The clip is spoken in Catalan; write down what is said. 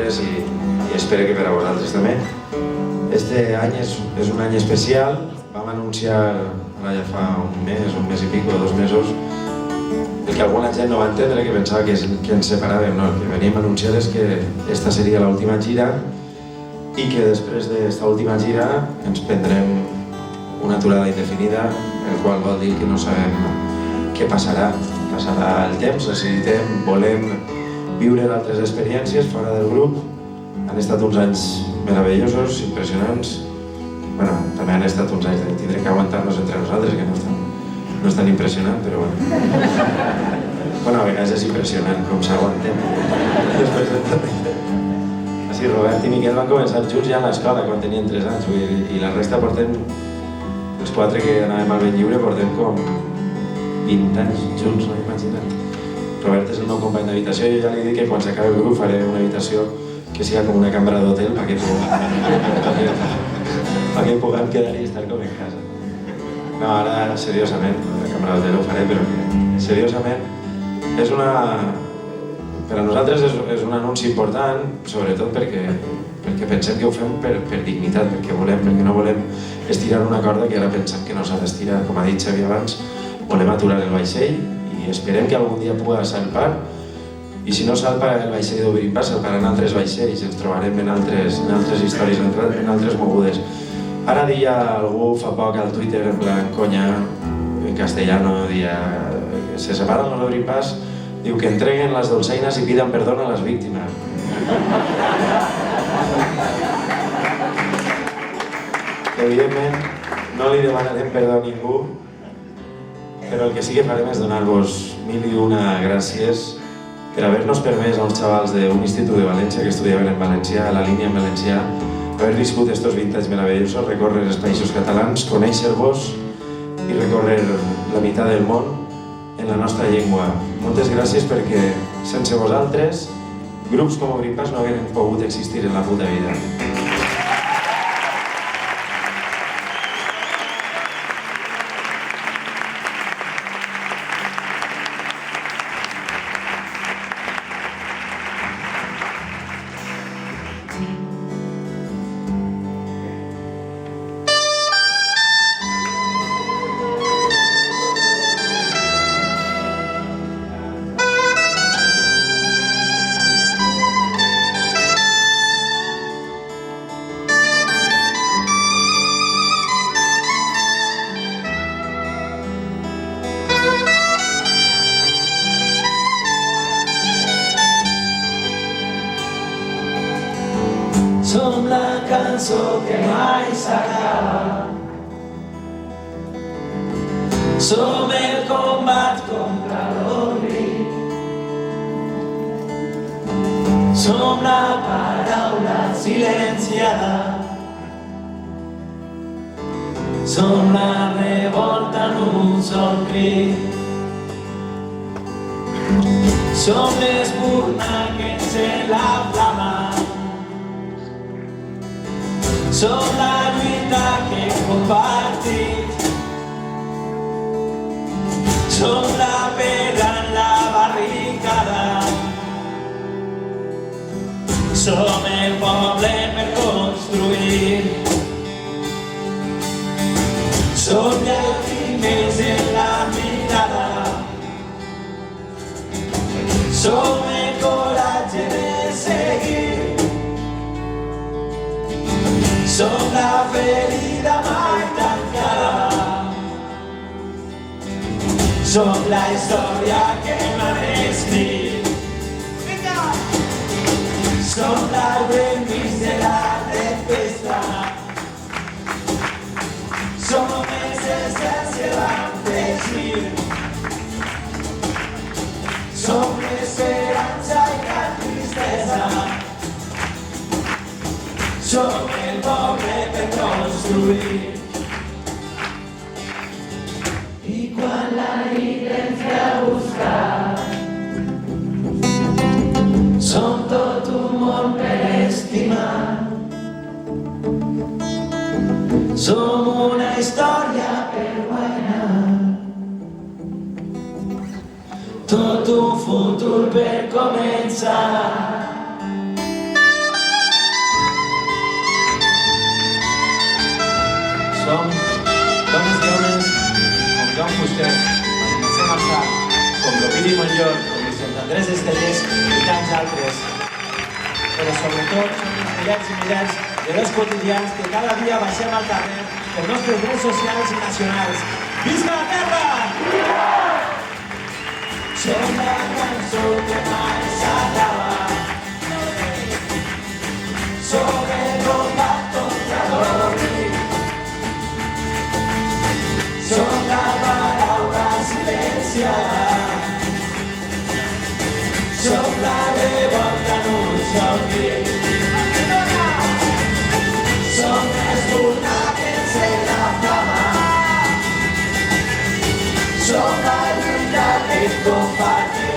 nosaltres i espero que per a vosaltres també. Este any és un any especial. Vam anunciar ara ja fa un mes i pico, 2 mesos, el que alguna gent no va entendre, que pensava que ens separàvem. No, el que venim a anunciar és que esta seria l'última gira i que després d'esta última gira ens prendrem una aturada indefinida, el qual vol dir que no sabem què passarà. Passarà el temps, necessitem, volem viure d'altres experiències fora del grup. Han estat uns anys meravellosos, impressionants. Bueno, també han estat uns anys de tindre que aguantar-nos entre nosaltres, que no és tan impressionant, però bueno. Bueno, a vegades és impressionant com s'aguantem després de tot això. Així, Robert i Miquel van començar junts ja a l'escola quan tenien 3 anys, i la resta portem, els 4 que anàvem al Vent Lliure, portem com 20 anys junts, no imagina't. Robert és el meu company d'habitació i jo ja li dic que quan s'acabi el grup faré una habitació que sigui com una cambra d'hotel perquè puguem quedar i estar com en casa. No, ara, seriosament, la cambra d'hotel ho faré, però seriosament, per a nosaltres és un anunci important, sobretot perquè pensem que ho fem per dignitat, perquè no volem estirar una corda que ara pensem que no s'ha d'estirar. Com ha dit Xavi abans, volem aturar el vaixell i esperem que algun dia pugui salpar. I si no salpa el vaixell d'Obrim Pas, salparan altres vaixells, ens trobarem en altres històries, en altres mogudes. Ara deia algú fa poc al Twitter, en plan conya, en castellano, se separan los d'Obrim Pas, diu que entreguen las dolçaines i pidan perdón a las víctimas. Evidentment, no li demanarem perdó a ningú, però el que sí que farem és donar-vos 1001 gràcies per haver-nos permès a uns xavals d'un institut de València que estudiaven en valencià, a la línia en valencià, haver viscut estos 20 anys meravellosos, recórrer els països catalans, conèixer-vos i recórrer la meitat del món en la nostra llengua. Moltes gràcies perquè sense vosaltres grups com Obrim Pas no hagueren pogut existir en la puta vida. Som la cançó que mai s'acaba. Som el combat contra l'oblit. Som la paraula silenciada. Som la revolta en un sol crit. Som l'espurna que encén la flama. Som la lluita que hem compartit. Som la pedra en la barricada. Som el poble per construir. Som llàgrimes en la mirada. Som el coratge de seguir. Som la ferida mai tancada. Som la història que m'han escrit. Som l'arbre enmig de la tempesta. Som els éssers que van teixir. Som l'esperança i la tristesa. Som el poble per construir. I quan la nit ens ve a buscar, som tot un món per estimar. Som una història per guanyar. Tot un futur per començar. Rosa, com l'Ovidi Montllor, com Vicent Andrés Estellés i tants altres. Però sobretot som els milers i milers de dos quotidians que cada dia baixem al carrer per nostres drets socials i nacionals. Visca la terra! Som la cançó que mai s'acaba. Som el combat contra l'oblit. Som la paraula silenciada. Som la revolta en un sol crit. Som els vulnerables en la flama. Som la lluita que compartim.